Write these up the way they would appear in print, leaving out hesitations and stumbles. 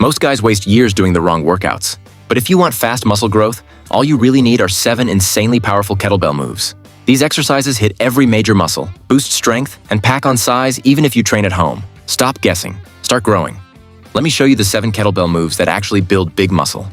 Most guys waste years doing the wrong workouts. But if you want fast muscle growth, all you really need are 7 insanely powerful kettlebell moves. These exercises hit every major muscle, boost strength, and pack on size even if you train at home. Stop guessing. Start growing. Let me show you the 7 kettlebell moves that actually build big muscle.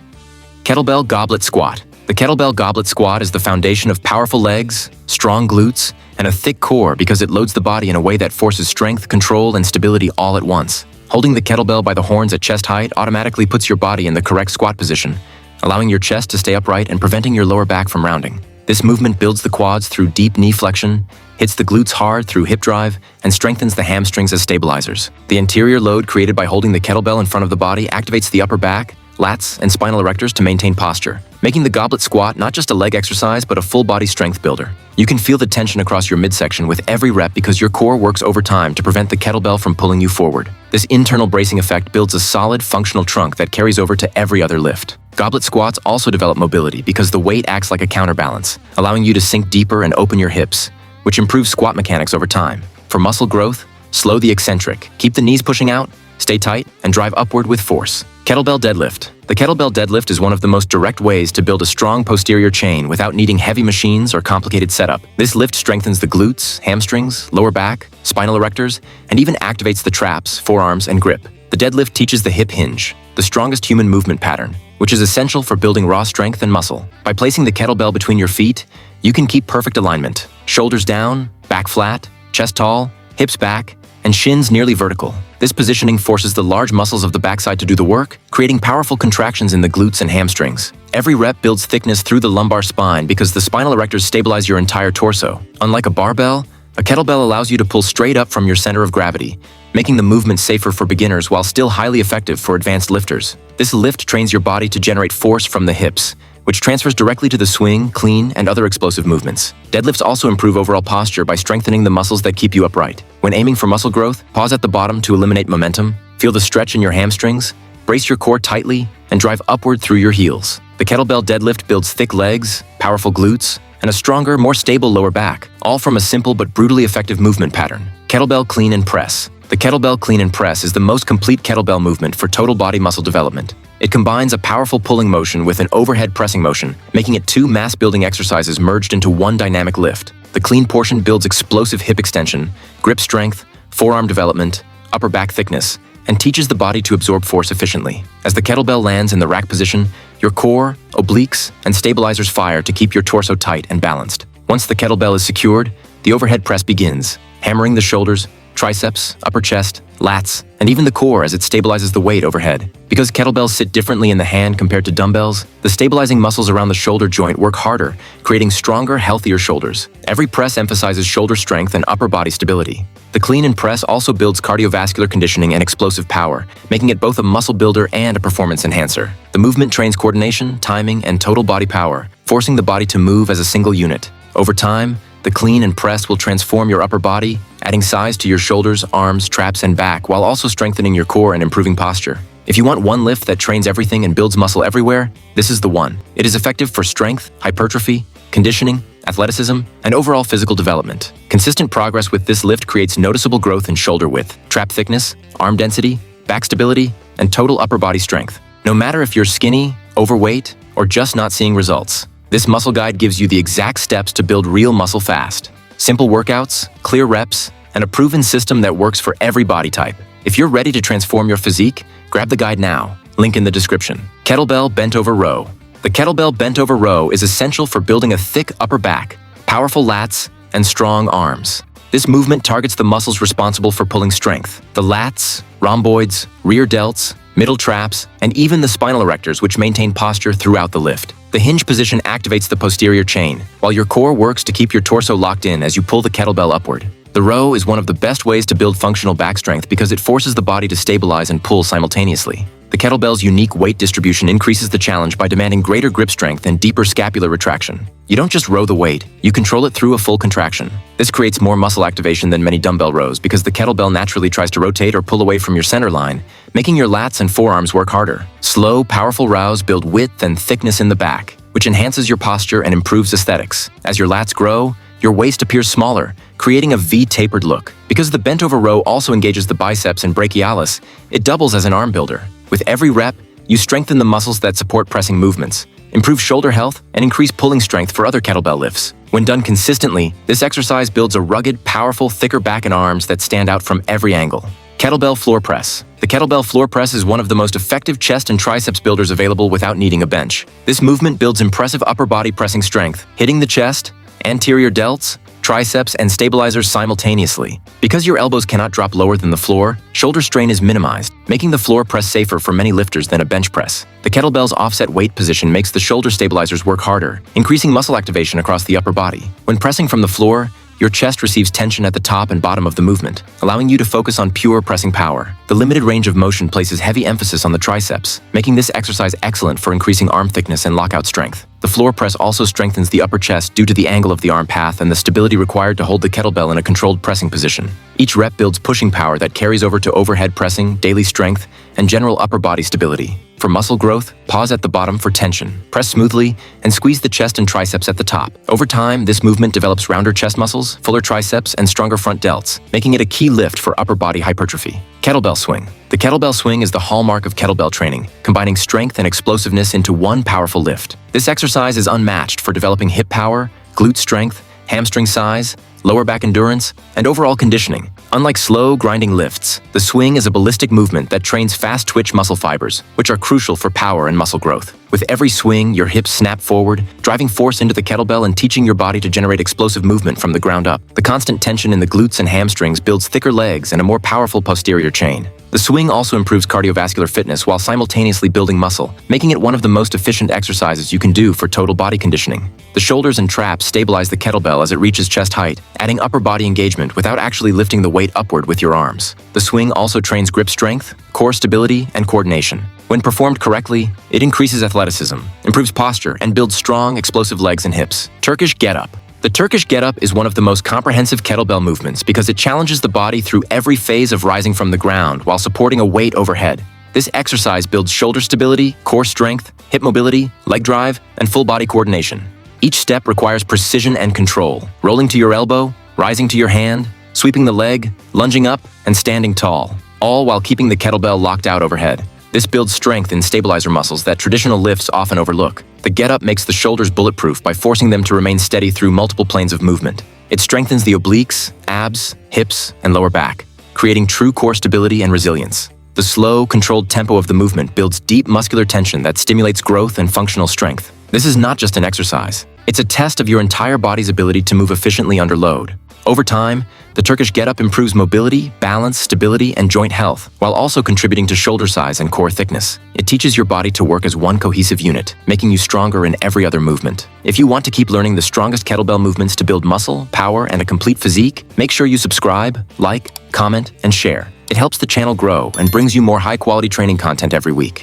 Kettlebell Goblet Squat. The kettlebell goblet squat is the foundation of powerful legs, strong glutes, and a thick core because it loads the body in a way that forces strength, control, and stability all at once. Holding the kettlebell by the horns at chest height automatically puts your body in the correct squat position, allowing your chest to stay upright and preventing your lower back from rounding. This movement builds the quads through deep knee flexion, hits the glutes hard through hip drive, and strengthens the hamstrings as stabilizers. The interior load created by holding the kettlebell in front of the body activates the upper back, lats, and spinal erectors to maintain posture, making the goblet squat not just a leg exercise but a full body strength builder. You can feel the tension across your midsection with every rep because your core works overtime to prevent the kettlebell from pulling you forward. This internal bracing effect builds a solid, functional trunk that carries over to every other lift. Goblet squats also develop mobility because the weight acts like a counterbalance, allowing you to sink deeper and open your hips, which improves squat mechanics over time. For muscle growth, slow the eccentric, keep the knees pushing out, stay tight, and drive upward with force. Kettlebell deadlift. The kettlebell deadlift is one of the most direct ways to build a strong posterior chain without needing heavy machines or complicated setup. This lift strengthens the glutes, hamstrings, lower back, spinal erectors, and even activates the traps, forearms, and grip. The deadlift teaches the hip hinge, the strongest human movement pattern, which is essential for building raw strength and muscle. By placing the kettlebell between your feet, you can keep perfect alignment. Shoulders down, back flat, chest tall, hips back, and shins nearly vertical. This positioning forces the large muscles of the backside to do the work, creating powerful contractions in the glutes and hamstrings. Every rep builds thickness through the lumbar spine because the spinal erectors stabilize your entire torso. Unlike a barbell, a kettlebell allows you to pull straight up from your center of gravity, making the movement safer for beginners while still highly effective for advanced lifters. This lift trains your body to generate force from the hips, which transfers directly to the swing, clean, and other explosive movements. Deadlifts also improve overall posture by strengthening the muscles that keep you upright. When aiming for muscle growth, pause at the bottom to eliminate momentum, feel the stretch in your hamstrings, brace your core tightly, and drive upward through your heels. The kettlebell deadlift builds thick legs, powerful glutes, and a stronger, more stable lower back, all from a simple but brutally effective movement pattern. Kettlebell clean and press. The kettlebell clean and press is the most complete kettlebell movement for total body muscle development. It combines a powerful pulling motion with an overhead pressing motion, making it 2 mass-building exercises merged into one dynamic lift. The clean portion builds explosive hip extension, grip strength, forearm development, upper back thickness, and teaches the body to absorb force efficiently. As the kettlebell lands in the rack position, your core, obliques, and stabilizers fire to keep your torso tight and balanced. Once the kettlebell is secured, the overhead press begins, hammering the shoulders, triceps, upper chest, lats, and even the core as it stabilizes the weight overhead. Because kettlebells sit differently in the hand compared to dumbbells, the stabilizing muscles around the shoulder joint work harder, creating stronger, healthier shoulders. Every press emphasizes shoulder strength and upper body stability. The clean and press also builds cardiovascular conditioning and explosive power, making it both a muscle builder and a performance enhancer. The movement trains coordination, timing, and total body power, forcing the body to move as a single unit. Over time, the clean and press will transform your upper body, adding size to your shoulders, arms, traps, and back, while also strengthening your core and improving posture. If you want one lift that trains everything and builds muscle everywhere, this is the one. It is effective for strength, hypertrophy, conditioning, athleticism, and overall physical development. Consistent progress with this lift creates noticeable growth in shoulder width, trap thickness, arm density, back stability, and total upper body strength. No matter if you're skinny, overweight, or just not seeing results, this muscle guide gives you the exact steps to build real muscle fast. Simple workouts, clear reps, and a proven system that works for every body type. If you're ready to transform your physique, grab the guide now. Link in the description. Kettlebell Bent Over Row. The kettlebell bent over row is essential for building a thick upper back, powerful lats, and strong arms. This movement targets the muscles responsible for pulling strength: the lats, rhomboids, rear delts, middle traps, and even the spinal erectors, which maintain posture throughout the lift. The hinge position activates the posterior chain, while your core works to keep your torso locked in as you pull the kettlebell upward. The row is one of the best ways to build functional back strength because it forces the body to stabilize and pull simultaneously. The kettlebell's unique weight distribution increases the challenge by demanding greater grip strength and deeper scapular retraction. You don't just row the weight, you control it through a full contraction. This creates more muscle activation than many dumbbell rows because the kettlebell naturally tries to rotate or pull away from your center line, making your lats and forearms work harder. Slow, powerful rows build width and thickness in the back, which enhances your posture and improves aesthetics. As your lats grow, your waist appears smaller, creating a V-tapered look. Because the bent over row also engages the biceps and brachialis, it doubles as an arm builder. With every rep, you strengthen the muscles that support pressing movements, improve shoulder health, and increase pulling strength for other kettlebell lifts. When done consistently, this exercise builds a rugged, powerful, thicker back and arms that stand out from every angle. Kettlebell floor press. The kettlebell floor press is one of the most effective chest and triceps builders available without needing a bench. This movement builds impressive upper body pressing strength, hitting the chest, anterior delts, triceps, and stabilizers simultaneously. Because your elbows cannot drop lower than the floor, shoulder strain is minimized, making the floor press safer for many lifters than a bench press. The kettlebell's offset weight position makes the shoulder stabilizers work harder, increasing muscle activation across the upper body. When pressing from the floor, your chest receives tension at the top and bottom of the movement, allowing you to focus on pure pressing power. The limited range of motion places heavy emphasis on the triceps, making this exercise excellent for increasing arm thickness and lockout strength. The floor press also strengthens the upper chest due to the angle of the arm path and the stability required to hold the kettlebell in a controlled pressing position. Each rep builds pushing power that carries over to overhead pressing, daily strength, and general upper body stability. For muscle growth, pause at the bottom for tension, press smoothly, and squeeze the chest and triceps at the top. Over time, this movement develops rounder chest muscles, fuller triceps, and stronger front delts, making it a key lift for upper body hypertrophy. Kettlebell swing. The kettlebell swing is the hallmark of kettlebell training, combining strength and explosiveness into one powerful lift. This exercise is unmatched for developing hip power, glute strength, hamstring size, lower back endurance, and overall conditioning. Unlike slow, grinding lifts, the swing is a ballistic movement that trains fast-twitch muscle fibers, which are crucial for power and muscle growth. With every swing, your hips snap forward, driving force into the kettlebell and teaching your body to generate explosive movement from the ground up. The constant tension in the glutes and hamstrings builds thicker legs and a more powerful posterior chain. The swing also improves cardiovascular fitness while simultaneously building muscle, making it one of the most efficient exercises you can do for total body conditioning. The shoulders and traps stabilize the kettlebell as it reaches chest height, adding upper body engagement without actually lifting the weight upward with your arms. The swing also trains grip strength, core stability, and coordination. When performed correctly, it increases athleticism, improves posture, and builds strong, explosive legs and hips. Turkish getup. The Turkish getup is one of the most comprehensive kettlebell movements because it challenges the body through every phase of rising from the ground while supporting a weight overhead. This exercise builds shoulder stability, core strength, hip mobility, leg drive, and full body coordination. Each step requires precision and control, rolling to your elbow, rising to your hand, sweeping the leg, lunging up, and standing tall, all while keeping the kettlebell locked out overhead. This builds strength in stabilizer muscles that traditional lifts often overlook. The getup makes the shoulders bulletproof by forcing them to remain steady through multiple planes of movement. It strengthens the obliques, abs, hips, and lower back, creating true core stability and resilience. The slow, controlled tempo of the movement builds deep muscular tension that stimulates growth and functional strength. This is not just an exercise. It's a test of your entire body's ability to move efficiently under load. Over time, the Turkish getup improves mobility, balance, stability, and joint health, while also contributing to shoulder size and core thickness. It teaches your body to work as one cohesive unit, making you stronger in every other movement. If you want to keep learning the strongest kettlebell movements to build muscle, power, and a complete physique, make sure you subscribe, like, comment, and share. It helps the channel grow and brings you more high-quality training content every week.